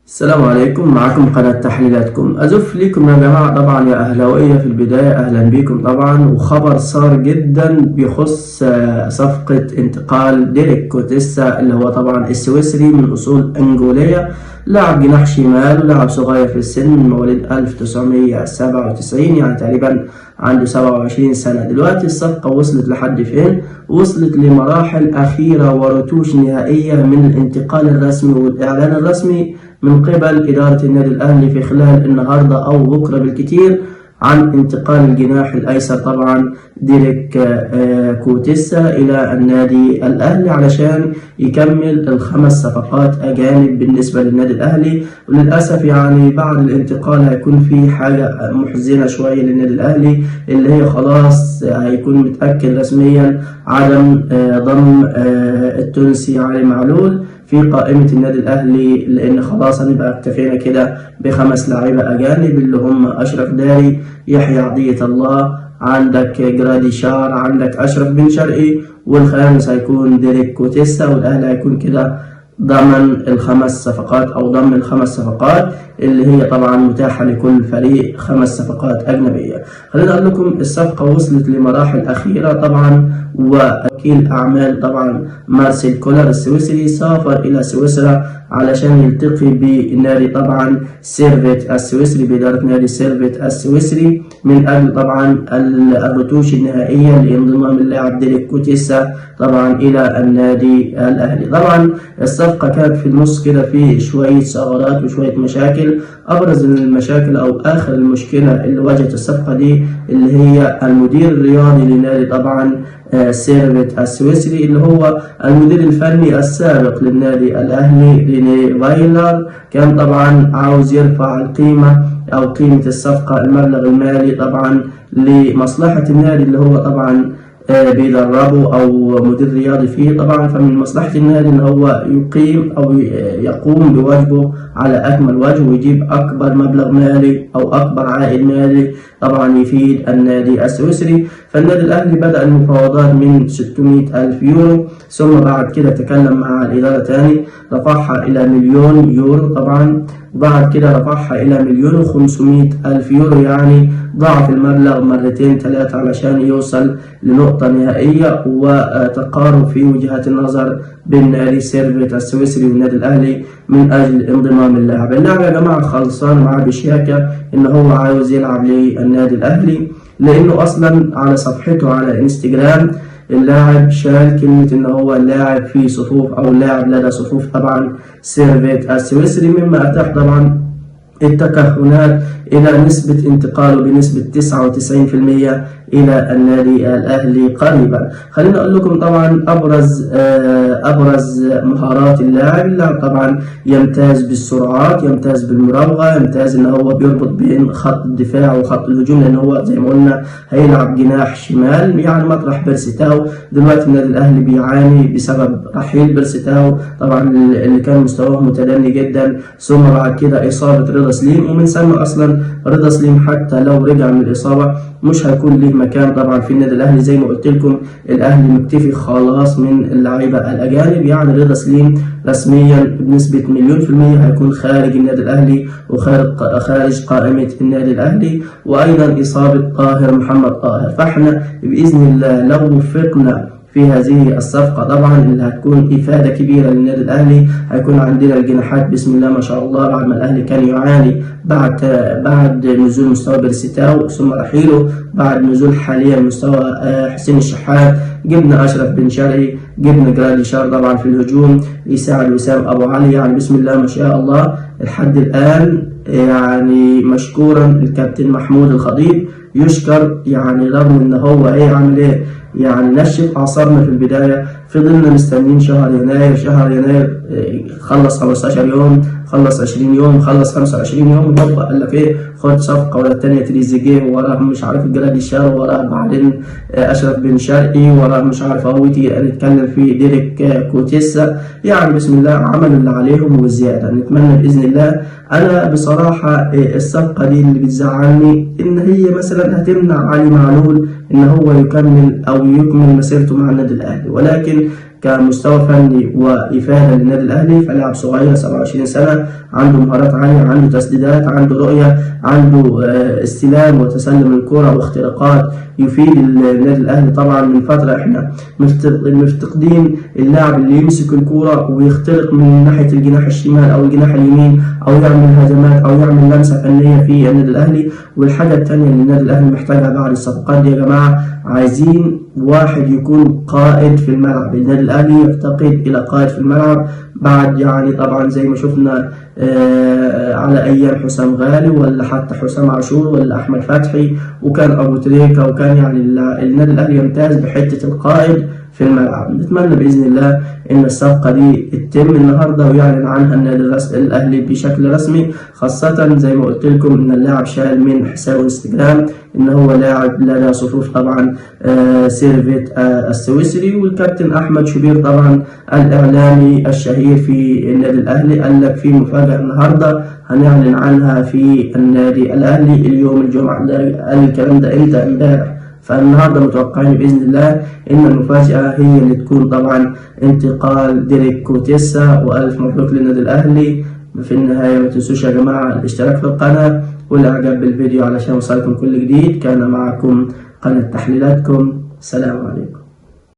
السلام عليكم، معكم قناة تحليلاتكم. أزف لكم يا جماعة طبعا يا أهلاوية في البداية، أهلا بكم طبعا. وخبر صار جدا بيخص صفقة انتقال ديريك كوتيسا اللي هو طبعا السويسري من أصول أنجولية، لاعب جناح شمال ولاعب صغير في السن، مواليد 1997، يعني تقريبا عنده 27 سنة. دلوقتي الصفقة وصلت لحد فين؟ وصلت لمراحل أخيرة ورتوش نهائية من الانتقال الرسمي والإعلان الرسمي من قبل إدارة النادي الأهلي في خلال النهاردة أو بكرة بالكتير عن انتقال الجناح الأيسر طبعا ديريك كوتيسا إلى النادي الأهلي علشان يكمل الخمس صفقات أجانب بالنسبة للنادي الأهلي. وللأسف يعني بعد الانتقال هيكون في حاجة محزنة شوية للنادي الأهلي، اللي هي خلاص هيكون متأكد رسميا عدم ضم التونسي علي معلول في قائمة النادي الأهلي، لأن خلاص هنبقى اكتفينا كده بخمس لاعيبة أجانب اللي هم أشرف داري، يحيى عطية الله، عندك جراديشار، عندك أشرف بن شرقي، والخامس هيكون ديريك كوتيسا. والأهلي هيكون كده ضمن الخمس صفقات أو ضمن الخمس صفقات اللي هي طبعا متاحة لكل فريق، خمس صفقات أجنبية. خلينا أقول لكم الصفقة وصلت لمراحل أخيرة طبعا، ووكيل أعمال طبعا مارسيل كولر السويسري سافر إلى سويسرا علشان يلتقي بنادي طبعا سيرفيت السويسري، بإدارة نادي سيرفيت السويسري، من أجل طبعا الرتوش النهائية لانضمام اللاعب ديريك كوتيسا طبعا إلى النادي الأهلي. طبعا الصفقة كانت في النص كده في شوية ثغرات وشوية مشاكل. أبرز المشاكل أو آخر المشكلة اللي واجهت الصفقة دي اللي هي المدير الرياضي لنادي طبعا سيرفيت السويسري، اللي هو المدير الفني السابق للنادي الأهلي ريني فايلر. كان طبعا عاوز يرفع القيمة أو قيمة الصفقة، المبلغ المالي طبعا لمصلحة النادي اللي هو طبعا بيدربه أو مدير رياضي فيه طبعا. فمن مصلحة النادي إن هو يقيم أو يقوم بواجبه على أكمل وجه ويجيب أكبر مبلغ مالي أو أكبر عائد مالي طبعا يفيد النادي السويسري. فالنادي الأهلي بدأ المفاوضات من 600,000 يورو، ثم بعد كده تكلم مع الإدارة تاني رفعها إلى 1,000,000 يورو طبعا، بعد كده رفعها إلى 1,500,000 يورو، يعني ضاعف المبلغ مرتين ثلاثة علشان يوصل لنقطة نهائية وتقارب في وجهات النظر بين نادي سيرفيت السويسري والنادي الأهلي من أجل انضمام اللاعب. اللاعب يا جماعة خلصان معاه بشياكة إن هو عاوز يلعب للنادي الأهلي، لأنه أصلا على صفحته على انستجرام اللاعب شال كلمة إن هو لاعب في صفوف أو لاعب لدى صفوف طبعا سيرفيت السويسري، مما أتاح طبعا التكهنات إلى نسبة انتقاله بنسبة 99% إلى النادي الأهلي قريبا. خلينا أقول لكم طبعا أبرز مهارات اللاعب طبعا يمتاز بالسرعات، يمتاز بالمراوغة، يمتاز إن هو بيربط بين خط الدفاع وخط الهجوم، لأن هو زي ما قلنا هيلعب جناح شمال يعني مطرح بيرسيتاو. دلوقتي النادي الأهلي بيعاني بسبب رحيل بيرسيتاو طبعا اللي كان مستواه متدني جدا، ثم بعد كده إصابة رضا سليم. ومن ثم أصلا رضا سليم حتى لو رجع من الإصابة مش هيكون له مكان طبعا في النادي الأهلي. زي ما قلت لكم الأهلي مكتفي خلاص من اللعيبة الأجانب، يعني رضا سليم رسميا بنسبة 1,000,000% هيكون خارج النادي الأهلي وخارج قائمة النادي الأهلي، وأيضا إصابة محمد طاهر. فاحنا بإذن الله لو وفقنا في هذه الصفقة طبعا اللي هتكون إفادة كبيرة للنادي الأهلي، هيكون عندنا الجناحات بسم الله ما شاء الله. بعد ما الأهلي كان يعاني بعد نزول مستوى بيرسيتاو ثم رحيله، بعد نزول حاليا مستوى حسين الشحات، جبنا أشرف بن شرقي، جبنا جراديشار طبعا في الهجوم يساعد وسام أبو علي، يعني بسم الله ما شاء الله لحد الآن. يعني مشكورا الكابتن محمود الخطيب يشكر، يعني رغم ان هو عامل يعني نشف اعصابنا في البدايه. فضلنا مستنيين شهر يناير خلص 15 يوم، خلص 20 يوم، خلص 25 يوم، هوبا قال لك خد صفقه ولا الثانيه تريزيجيه، وراه مش عارف جراديشار، وراه بعدين اشرف بن شرقي، وراه مش عارف تيجي نتكلم في ديريك كوتيسا. يعني بسم الله عملوا اللي عليهم وزياده. نتمنى باذن الله. انا بصراحه الصفقه دي اللي بتزعلني ان هي مثلا هتمنع علي معلول ان هو يكمل مسيرته مع النادي الاهلي، ولكن كمستوى فني وإفادة للنادي الأهلي، فلاعب صغير 27 سنة، عنده مهارات عالية، عنده تسديدات، عنده رؤية، عنده استلام وتسلم الكرة واختراقات، يفيد النادي الأهلي. طبعا من فترة احنا مفتقدين اللاعب اللي يمسك الكرة ويخترق من ناحية الجناح الشمال أو الجناح اليمين، أو يعمل هجمات أو يعمل لمسة فنية في النادي الأهلي. والحاجة التانية اللي النادي الأهلي محتاجها بعد الصفقات دي يا جماعة، عايزين واحد يكون قائد في الملعب. النادي الأهلي يفتقد إلى قائد في الملعب بعد يعني طبعا زي ما شفنا على أيام حسام غالي ولا حتى حسام عاشور ولا أحمد فتحي وكان أبو تريكة، وكان يعني النادي الأهلي يمتاز بحتة القائد في الملعب. نتمنى بإذن الله إن الصفقة دي تتم النهاردة ويعلن عنها النادي الأهلي بشكل رسمي، خاصة زي ما قلت لكم إن اللاعب شال من حسابه الانستجرام إن هو لاعب لدى صفوف طبعا سيرفيت السويسري. والكابتن أحمد شوبير طبعا الإعلامي الشهير في النادي الأهلي قال لك في مفاجأة النهاردة هنعلن عنها في النادي الأهلي اليوم الجمعة. قال الكلام ده إمتى؟ امبارح. فالنهارده متوقعين بإذن الله إن المفاجأة هي اللي تكون طبعا انتقال ديريك كوتيسا. وألف مبروك للنادي الأهلي. في النهاية ما تنسوش يا جماعة الاشتراك في القناة والإعجاب بالفيديو علشان يوصلكم كل جديد. كان معكم قناة تحليلاتكم. سلام عليكم.